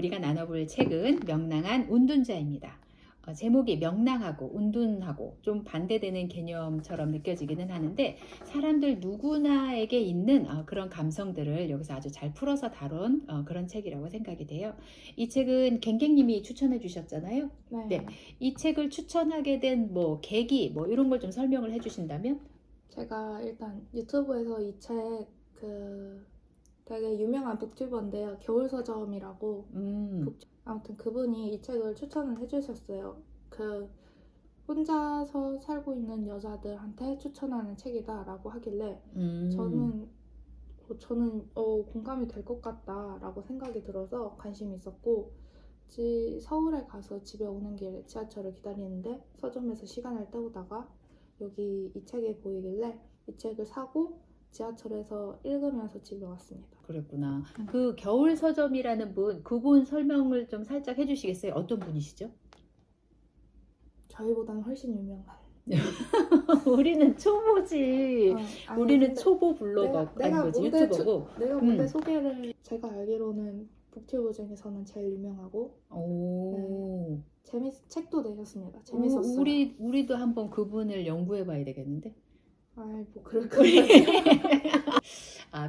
우리가 나눠볼 책은 명랑한 운둔자입니다. 제목이 명랑하고 운둔하고 좀 반대되는 개념처럼 느껴지기는 하는데 사람들 누구나에게 있는 그런 감성들을 여기서 아주 잘 풀어서 다룬 그런 책이라고 생각이 돼요. 이 책은 갱갱님이 추천해 주셨잖아요. 네. 이 책을 추천하게 된 뭐 계기 뭐 이런 걸 좀 설명을 해 주신다면? 제가 일단 유튜브에서 이 책 되게 유명한 북튜버인데요. 겨울서점이라고. 아무튼 그분이 이 책을 추천을 해주셨어요. 혼자서 살고 있는 여자들한테 추천하는 책이다라고 하길래 저는 공감이 될 것 같다라고 생각이 들어서 관심이 있었고 서울에 가서 집에 오는 길에 지하철을 기다리는데 서점에서 시간을 때우다가 여기 이 책이 보이길래 이 책을 사고 지하철에서 읽으면서 집에 왔습니다. 그랬구나. 그 겨울 서점이라는 그분 설명을 좀 살짝 해주시겠어요? 어떤 분이시죠? 저희보다는 훨씬 유명한. 우리는 초보지. 우리는 초보 블로거 유튜버고. 내가 뭔데 소개를 제가 알기로는 북튜버 중에서는 제일 유명하고. 오. 네. 책도 내셨습니다. 재밌었어요. 우리도 한번 그분을 연구해봐야 되겠는데. 뭐 그럴까요?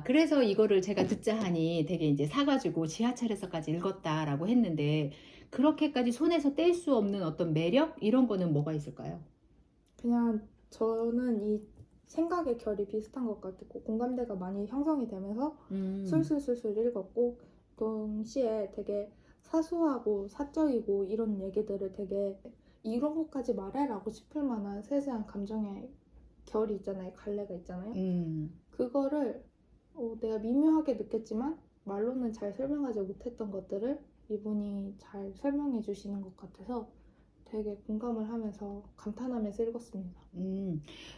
그래서 이거를 제가 듣자 하니 되게 이제 사가지고 지하철에서까지 읽었다라고 했는데 그렇게까지 손에서 뗄 수 없는 어떤 매력 이런 거는 뭐가 있을까요? 그냥 저는 이 생각의 결이 비슷한 것 같고 공감대가 많이 형성이 되면서 술술술술 읽었고 동시에 되게 사소하고 사적이고 이런 얘기들을 되게 이런 것까지 말해라고 싶을 만한 세세한 감정의 결이 있잖아요. 갈래가 있잖아요. 그거를 내가 미묘하게 느꼈지만 말로는 잘 설명하지 못했던 것들을 이분이 잘 설명해 주시는 것 같아서 되게 공감을 하면서 감탄하면서 읽었습니다.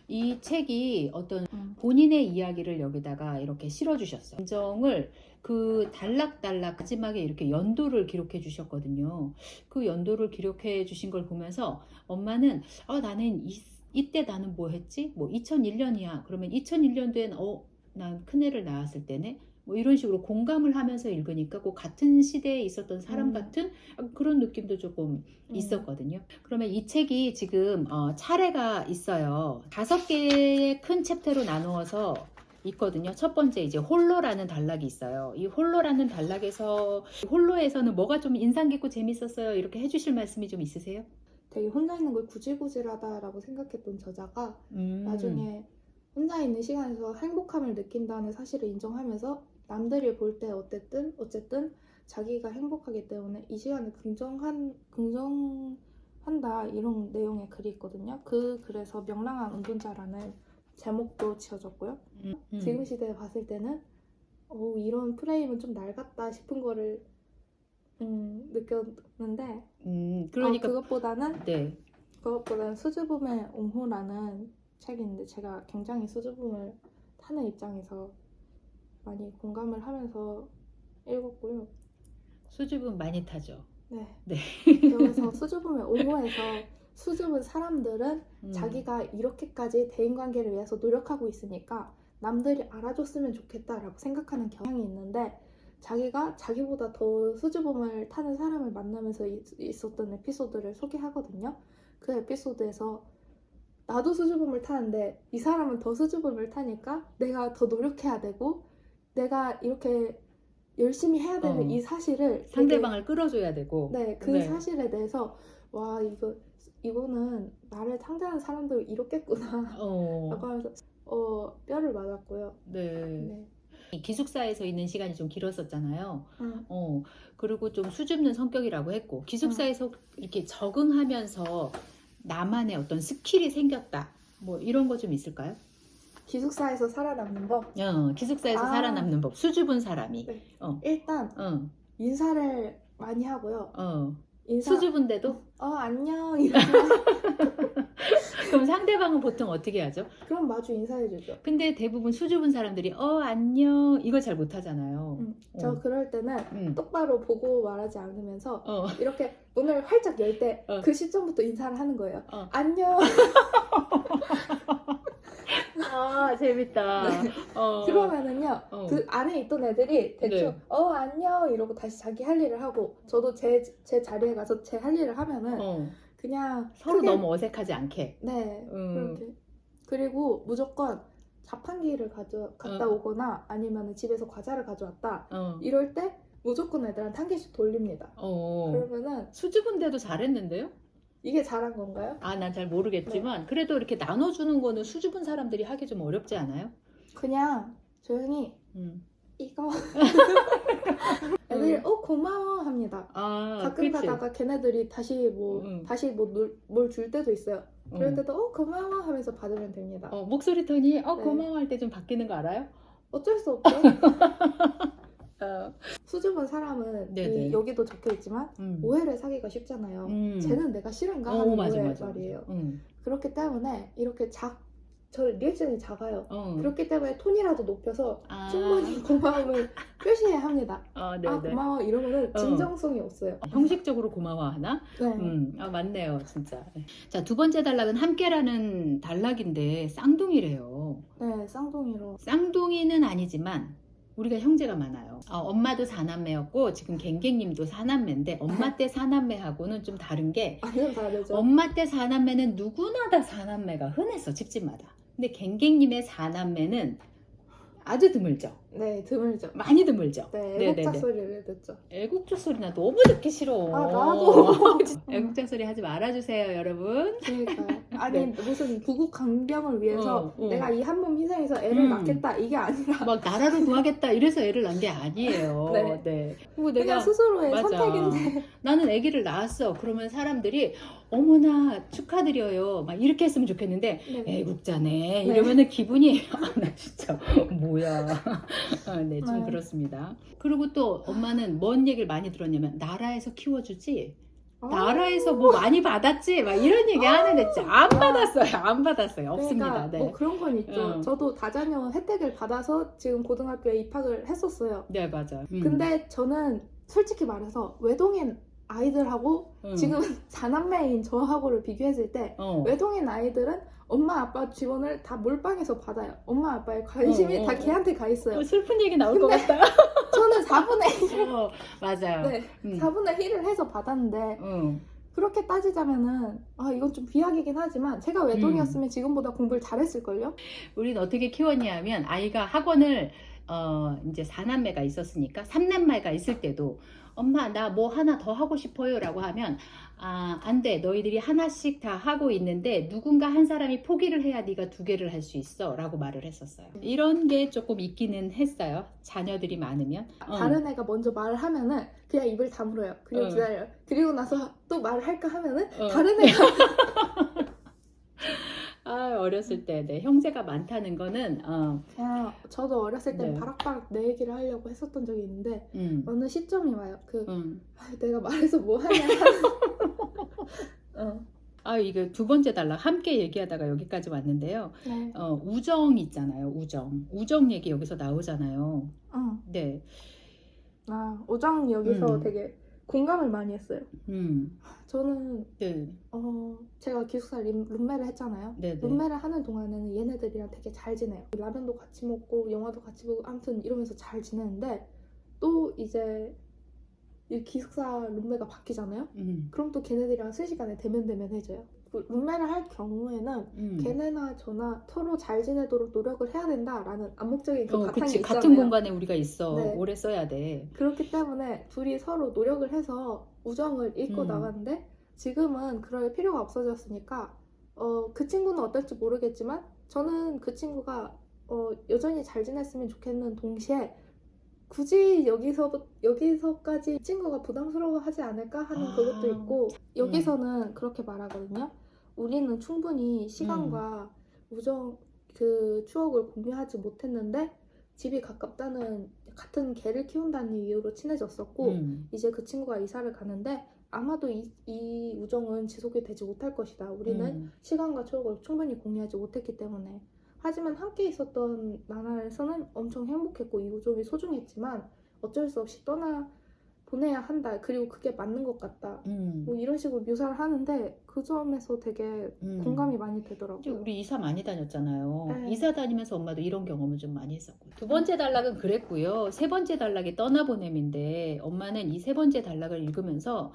이 책이 어떤 본인의 이야기를 여기다가 이렇게 실어주셨어요. 감정을 그 단락단락 마지막에 이렇게 연도를 기록해 주셨거든요. 그 연도를 기록해 주신 걸 보면서 엄마는 나는 이때 나는 뭐 했지? 뭐 2001년이야. 그러면 2001년도엔 난 큰애를 낳았을 때네. 뭐 이런 식으로 공감을 하면서 읽으니까 그 같은 시대에 있었던 사람 같은 그런 느낌도 조금 있었거든요. 그러면 이 책이 지금 차례가 있어요. 5개의 큰 챕터로 나누어서 있거든요. 첫 번째 이제 홀로라는 단락이 있어요. 이 홀로라는 단락에서 홀로에서는 뭐가 좀 인상 깊고 재밌었어요. 이렇게 해주실 말씀이 좀 있으세요? 되게 혼자 있는 걸 구질구질하다라고 생각했던 저자가 나중에 혼자 있는 시간에서 행복함을 느낀다는 사실을 인정하면서 남들이 볼 때 어쨌든 자기가 행복하기 때문에 이 시간을 긍정한다 이런 내용의 글이 있거든요. 그 글에서 명랑한 운둔자라는 제목도 지어졌고요. 지금 시대에 봤을 때는 이런 프레임은 좀 낡았다 싶은 거를 느꼈는데 그러니까 그것보다는 수줍음의 옹호라는 책이 있는데 제가 굉장히 수줍음을 타는 입장에서 많이 공감을 하면서 읽었고요. 수줍음 많이 타죠. 네. 그래서 수줍음의 옹호에서 수줍은 사람들은 자기가 이렇게까지 대인관계를 위해서 노력하고 있으니까 남들이 알아줬으면 좋겠다라고 생각하는 경향이 있는데 자기가 자기보다 더 수줍음을 타는 사람을 만나면서 있었던 에피소드를 소개하거든요. 그 에피소드에서 나도 수줍음을 타는데 이 사람은 더 수줍음을 타니까 내가 더 노력해야 되고 내가 이렇게 열심히 해야 되는 이 사실을 상대방을 끌어줘야 되고 사실에 대해서 와 이거는 나를 상대하는 사람도 이렇겠구나 라고 하면서 뼈를 맞았고요. 네. 기숙사에서 있는 시간이 좀 길었었잖아요. 그리고 좀 수줍는 성격이라고 했고 기숙사에서 이렇게 적응하면서 나만의 어떤 스킬이 생겼다. 뭐 이런 거 좀 있을까요? 기숙사에서 살아남는 법? 기숙사에서 살아남는 법. 수줍은 사람이. 네. 일단 인사를 많이 하고요. 수줍은데도? 안녕 그럼 상대방은 보통 어떻게 하죠? 그럼 마주 인사해주죠. 근데 대부분 수줍은 사람들이 안녕 이걸 잘 못하잖아요. 저 그럴 때는 똑바로 보고 말하지 않으면서 이렇게 문을 활짝 열 때 그 시점부터 인사를 하는 거예요. 안녕. 아, 재밌다. 그러면은요, 어. 그 안에 있던 애들이 대충 네. 안녕 이러고 다시 자기 할 일을 하고, 저도 제 자리에 가서 제 할 일을 하면은 그냥 서로 크게, 너무 어색하지 않게. 네, 음. 그렇게. 그리고 무조건 자판기를 갖다 오거나 아니면 집에서 과자를 가져왔다 이럴 때 무조건 애들한테 한 개씩 돌립니다. 그러면은 수줍은데도 잘했는데요? 이게 잘한 건가요? 아, 난 잘 모르겠지만 그래도 이렇게 나눠주는 거는 수줍은 사람들이 하기 좀 어렵지 않아요? 그냥 조용히 이거 애들이 고마워 합니다. 가끔 그치. 가다가 걔네들이 다시 뭘 줄 때도 있어요. 그럴 때도 고마워 하면서 받으면 됩니다. 목소리 톤이 네. 고마워 할 때 좀 바뀌는 거 알아요? 어쩔 수 없죠. 수줍은 사람은 네네. 여기도 적혀 있지만 오해를 사기가 쉽잖아요. 쟤는 내가 싫은가 하는 오해 말이에요. 그렇기 때문에 이렇게 저 리액션이 작아요. 그렇기 때문에 톤이라도 높여서 충분히 고마움을 표시해야 합니다. 고마워 이러면은 진정성이 없어요. 형식적으로 고마워하나? 네. 맞네요, 진짜. 자, 두 번째 단락은 함께라는 단락인데 쌍둥이래요. 네, 쌍둥이로. 쌍둥이는 아니지만 우리가 형제가 많아요. 엄마도 4남매였고 지금 갱갱님도 4남매인데 엄마 때 4남매하고는 좀 다른 게 완전 다르죠. 엄마 때 4남매는 누구나 다 4남매가 흔했어, 집집마다. 근데 갱갱님의 4남매는 아주 드물죠. 네, 드물죠. 많이 드물죠. 네, 애국자 네네네. 소리를 듣죠. 애국자 소리 나 너무 듣기 싫어. 나도. 애국자 소리 하지 말아주세요, 여러분. 그러니까요. 아니 네. 무슨 부국 강병을 위해서 내가 이 한 몸 희생해서 애를 낳겠다 이게 아니라 막 나라를 구하겠다 이래서 애를 낳은 게 아니에요. 네. 그리고 그냥 내가 스스로의 맞아. 선택인데. 나는 아기를 낳았어. 그러면 사람들이 어머나 축하드려요. 막 이렇게 했으면 좋겠는데 네. 애국자네 이러면은 기분이 나 진짜 뭐야. 네, 좀 네. 그렇습니다. 그리고 또 엄마는 뭔 얘기를 많이 들었냐면 나라에서 키워주지. 나라에서 뭐 많이 받았지? 막 이런 얘기 하는데 진짜 안 받았어요. 안 받았어요. 없습니다. 그러니까 네. 뭐 그런 건 있죠. 응. 저도 다자녀 혜택을 받아서 지금 고등학교에 입학을 했었어요. 네, 맞아. 근데 저는 솔직히 말해서 외동인 아이들하고 지금 4남매인 저하고를 비교했을 때 외동인 아이들은 엄마 아빠 지원을 다 몰빵해서 받아요. 엄마 아빠의 관심이 다 걔한테 가 있어요. 슬픈 얘기 나올 것 같다. 저는 4분의 1. 맞아요. 네, 4분의 1을 해서 받았는데 그렇게 따지자면은 이건 좀 비약이긴 하지만 제가 외동이었으면 지금보다 공부를 잘했을걸요? 우리는 어떻게 키웠냐면 아이가 학원을 이제 4남매가 있었으니까 3남매가 있을 때도 엄마 나 뭐 하나 더 하고 싶어요 라고 하면 안 돼. 너희들이 하나씩 다 하고 있는데 누군가 한 사람이 포기를 해야 네가 2개를 할 수 있어 라고 말을 했었어요. 이런 게 조금 있기는 했어요. 자녀들이 많으면. 다른 애가 먼저 말을 하면은 그냥 입을 다물어요. 그리고 기다려요. 그리고 나서 또 말을 할까 하면은 다른 애가 어렸을 때 형제가 많다는 거는 그냥 저도 어렸을 때 네. 바락바락 내 얘기를 하려고 했었던 적이 있는데 어느 시점이 와요. 내가 말해서 뭐 하냐 이게 두 번째 단락 함께 얘기하다가 여기까지 왔는데요. 네. 우정 있잖아요. 우정 얘기 여기서 나오잖아요. 네. 우정 여기서 되게 공감을 많이 했어요. 저는 네. 제가 기숙사 룸메를 했잖아요. 네네. 룸메를 하는 동안에는 얘네들이랑 되게 잘 지내요. 라면도 같이 먹고 영화도 같이 보고 아무튼 이러면서 잘 지내는데 또 이제 이 기숙사 룸메가 바뀌잖아요. 그럼 또 걔네들이랑 실시간에 대면해져요. 룸메를 할 경우에는 걔네나 저나 서로 잘 지내도록 노력을 해야 된다라는 암묵적인 그 바탕이 그치. 있잖아요. 같은 공간에 우리가 있어. 네. 오래 써야 돼. 그렇기 때문에 둘이 서로 노력을 해서 우정을 이끌고 나갔는데 지금은 그럴 필요가 없어졌으니까 그 친구는 어떨지 모르겠지만 저는 그 친구가 여전히 잘 지냈으면 좋겠는 동시에 굳이 여기서까지 친구가 부담스러워하지 않을까 하는 그것도 있고 여기서는 그렇게 말하거든요. 우리는 충분히 시간과 우정 그 추억을 공유하지 못했는데 집이 가깝다는 같은 개를 키운다는 이유로 친해졌었고 이제 그 친구가 이사를 가는데 아마도 이 우정은 지속이 되지 못할 것이다. 우리는 시간과 추억을 충분히 공유하지 못했기 때문에. 하지만 함께 있었던 나날에서는 엄청 행복했고 이 우정이 소중했지만 어쩔 수 없이 보내야 한다. 그리고 그게 맞는 것 같다. 뭐 이런 식으로 묘사를 하는데 그 점에서 되게 공감이 많이 이제 되더라고요. 우리 이사 많이 다녔잖아요. 네. 이사 다니면서 엄마도 이런 경험을 좀 많이 했었고. 두 번째 단락은 그랬고요. 세 번째 단락이 떠나보냄인데 엄마는 이 세 번째 단락을 읽으면서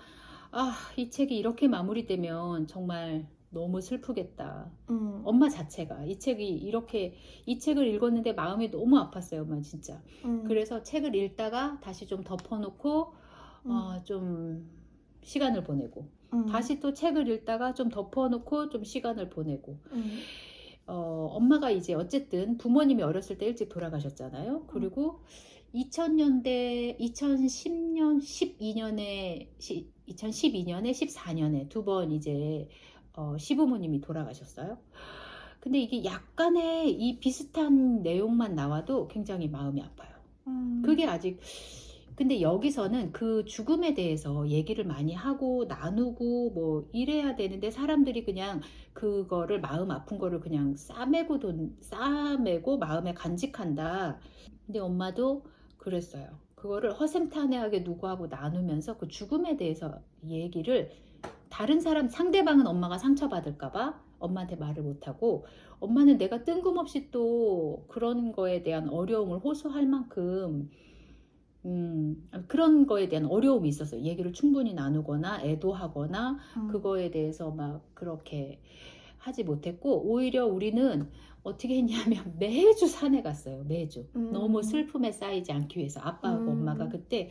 아, 이 책이 이렇게 마무리되면 정말 너무 슬프겠다. 엄마 자체가 이 책을 읽었는데 마음이 너무 아팠어요, 엄마 진짜. 그래서 책을 읽다가 다시 좀 덮어놓고 좀 시간을 보내고 다시 또 책을 읽다가 좀 덮어놓고 좀 시간을 보내고 엄마가 이제 어쨌든 부모님이 어렸을 때 일찍 돌아가셨잖아요. 그리고 2000년대 2010년 12년에 2012년에 14년에 두 번 이제 시부모님이 돌아가셨어요. 근데 이게 약간의 이 비슷한 내용만 나와도 굉장히 마음이 아파요. 그게 아직 근데 여기서는 그 죽음에 대해서 얘기를 많이 하고 나누고 뭐 이래야 되는데 사람들이 그냥 그거를 마음 아픈 거를 그냥 싸매고 마음에 간직한다. 근데 엄마도 그랬어요. 그거를 허심탄회하게 누구하고 나누면서 그 죽음에 대해서 얘기를 다른 사람 상대방은 엄마가 상처받을까봐 엄마한테 말을 못하고 엄마는 내가 뜬금없이 또 그런 거에 대한 어려움을 호소할 만큼 그런 거에 대한 어려움이 있었어요. 얘기를 충분히 나누거나 애도하거나 그거에 대해서 막 그렇게 하지 못했고 오히려 우리는 어떻게 했냐면 매주 산에 갔어요. 매주. 너무 슬픔에 쌓이지 않기 위해서 아빠하고 엄마가 그때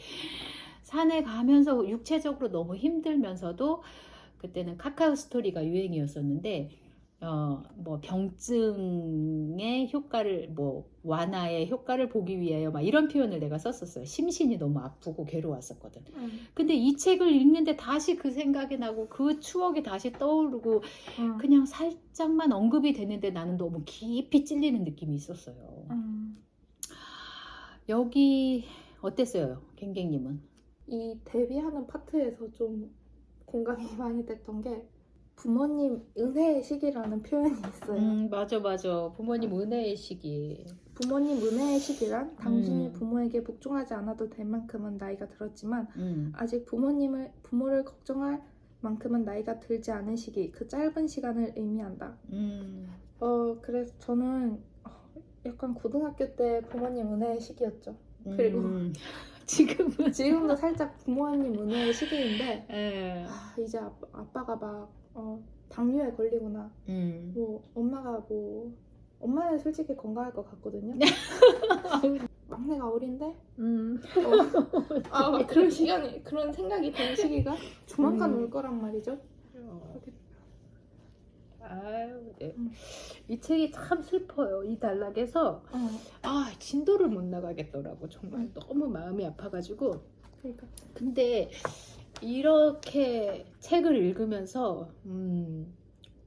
산에 가면서 육체적으로 너무 힘들면서도 그때는 카카오 스토리가 유행이었었는데 뭐 병증의 효과를 뭐 완화의 효과를 보기 위하여 막 이런 표현을 내가 썼었어요. 심신이 너무 아프고 괴로웠었거든. 근데 이 책을 읽는데 다시 그 생각이 나고 그 추억이 다시 떠오르고 그냥 살짝만 언급이 됐는데 나는 너무 깊이 찔리는 느낌이 있었어요. 여기 어땠어요, 갱갱님은? 이 데뷔하는 파트에서 좀 공감이 많이 됐던 게 부모님 은혜의 시기라는 표현이 있어요. 맞아. 부모님 은혜의 시기. 부모님 은혜의 시기란 당신이 부모에게 복종하지 않아도 될 만큼은 나이가 들었지만 아직 부모를 걱정할 만큼은 나이가 들지 않은 시기, 그 짧은 시간을 의미한다. 그래서 저는 약간 고등학교 때 부모님 은혜의 시기였죠. 그리고 지금도 살짝 부모님 은혜의 시기인데 이제 아빠가 막 당뇨에 걸리거나 뭐 엄마는 솔직히 건강할 것 같거든요. 막내가 어린데 그런 생각이 드는 시기가 조만간 올 거란 말이죠. 아유, 네. 이 책이 참 슬퍼요. 이 단락에서 진도를 못 나가겠더라고. 정말 너무 마음이 아파가지고. 그러니까. 근데 이렇게 책을 읽으면서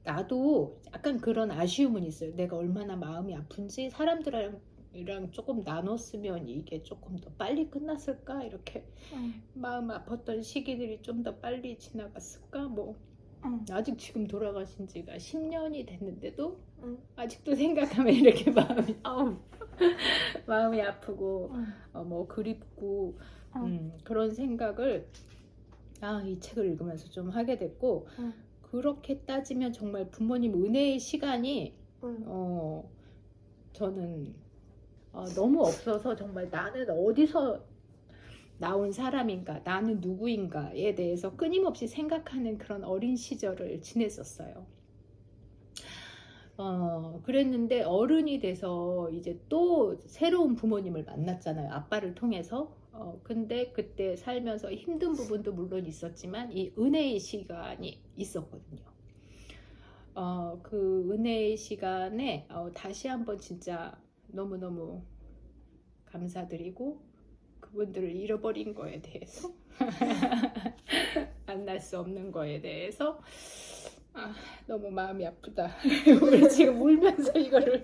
나도 약간 그런 아쉬움은 있어요. 내가 얼마나 마음이 아픈지 사람들이랑 조금 나눴으면 이게 조금 더 빨리 끝났을까? 이렇게 마음 아팠던 시기들이 좀 더 빨리 지나갔을까? 뭐 아직 지금 돌아가신 지가 10년이 됐는데도 아직도 생각하면 이렇게 마음이 아프고 뭐 그립고 그런 생각을 이 책을 읽으면서 좀 하게 됐고 그렇게 따지면 정말 부모님 은혜의 시간이 저는 너무 없어서 정말 나는 어디서 나온 사람인가, 나는 누구인가에 대해서 끊임없이 생각하는 그런 어린 시절을 지냈었어요. 그랬는데 어른이 돼서 이제 또 새로운 부모님을 만났잖아요. 아빠를 통해서. 근데 그때 살면서 힘든 부분도 물론 있었지만 이 은혜의 시간이 있었거든요. 그 은혜의 시간에 다시 한번 진짜 너무너무 감사드리고 그분들을 잃어버린 거에 대해서 만날 수 없는 거에 대해서 너무 마음이 아프다. 우리 지금 울면서 이거를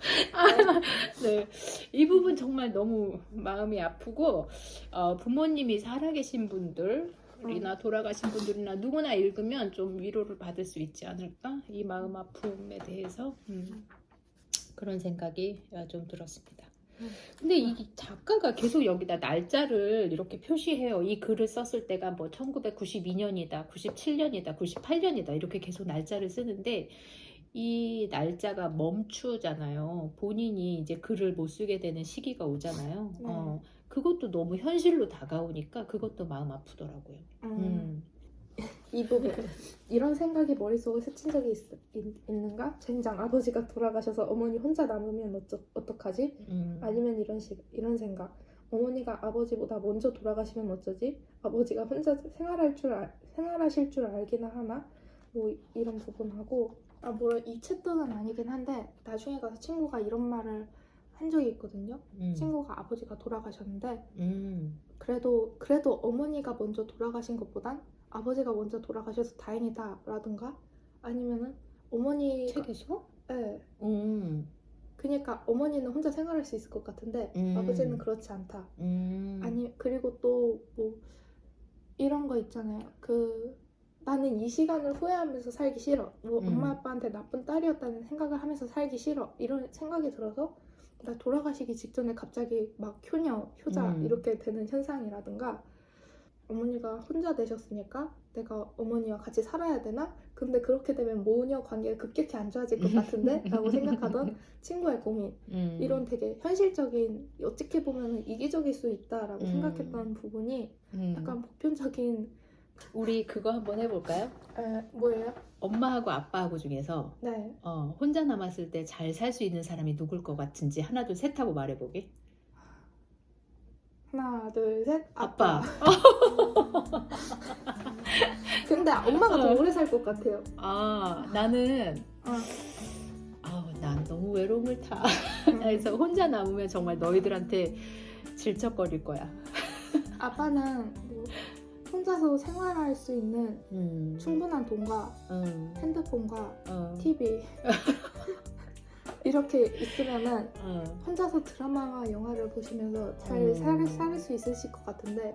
네, 이 부분 정말 너무 마음이 아프고 부모님이 살아계신 분들이나 돌아가신 분들이나 누구나 읽으면 좀 위로를 받을 수 있지 않을까? 이 마음 아픔에 대해서 그런 생각이 좀 들었습니다. 근데 이 작가가 계속 여기다 날짜를 이렇게 표시해요. 이 글을 썼을 때가 뭐 1992년이다, 97년이다, 98년이다 이렇게 계속 날짜를 쓰는데 이 날짜가 멈추잖아요. 본인이 이제 글을 못 쓰게 되는 시기가 오잖아요. 네. 그것도 너무 현실로 다가오니까 그것도 마음 아프더라고요. 이 부분 이런 생각이 머릿속에 스친 적이 있는가? 젠장 아버지가 돌아가셔서 어머니 혼자 남으면 어떡하지? 아니면 이런 생각 어머니가 아버지보다 먼저 돌아가시면 어쩌지? 아버지가 혼자 생활하실 줄 알기나 하나? 뭐 이런 부분하고 물론 이 챕터는 아니긴 한데 나중에 가서 친구가 이런 말을 한 적이 있거든요. 친구가 아버지가 돌아가셨는데 그래도 어머니가 먼저 돌아가신 것보단 아버지가 먼저 돌아가셔서 다행이다 라든가 아니면은 어머니 책에서? 네. 그러니까 어머니는 혼자 생활할 수 있을 것 같은데 아버지는 그렇지 않다. 아니 그리고 또 뭐 이런 거 있잖아요. 나는 이 시간을 후회하면서 살기 싫어. 뭐 엄마 아빠한테 나쁜 딸이었다는 생각을 하면서 살기 싫어. 이런 생각이 들어서 나 돌아가시기 직전에 갑자기 막 효자 이렇게 되는 현상이라든가 어머니가 혼자 되셨으니까 내가 어머니와 같이 살아야 되나? 근데 그렇게 되면 모녀 관계가 급격히 안 좋아질 것 같은데? 라고 생각하던 친구의 고민 이런 되게 현실적인 어떻게 보면 이기적일 수 있다라고 생각했던 부분이 약간 보편적인 우리 그거 한번 해볼까요? 뭐예요? 엄마하고 아빠하고 중에서 네. 혼자 남았을 때 잘 살 수 있는 사람이 누굴 것 같은지 하나 둘 셋 하고 말해보게. 하나 둘 셋 아빠. 근데 엄마가 더 오래 살 것 같아요. 나는 난 너무 외로움을 타. 그래서 혼자 남으면 정말 너희들한테 질척거릴 거야. 아빠는 뭐 혼자서 생활할 수 있는 충분한 돈과 핸드폰과 TV 이렇게 있으면은 혼자서 드라마와 영화를 보시면서 잘 살 수 있으실 것 같은데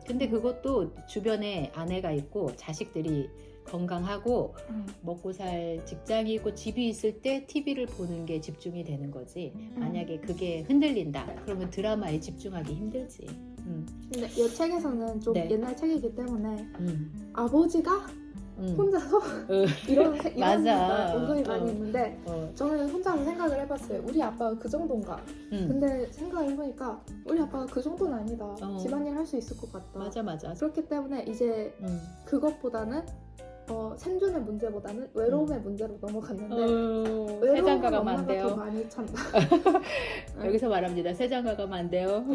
근데 그것도 주변에 아내가 있고 자식들이 건강하고 먹고 살 직장이 있고 집이 있을 때 TV를 보는 게 집중이 되는 거지. 만약에 그게 흔들린다 그러면 드라마에 집중하기 힘들지. 근데 이 책에서는 좀 네. 옛날 책이기 때문에 아버지가 혼자서 이런 맞아. 언성이 많이 있는데 저는 혼자서 생각을 해봤어요. 우리 아빠가 그 정도인가? 근데 생각을 해보니까 우리 아빠가 그 정도는 아니다. 집안일 할 수 있을 것 같다. 맞아. 그렇기 때문에 이제 그것보다는 생존의 문제보다는 외로움의 문제로 넘어갔는데 세장가 외로움은 가면 안 엄마가 돼요. 더 많이 찬다. 여기서 말합니다. 세장가 가면 안 돼요.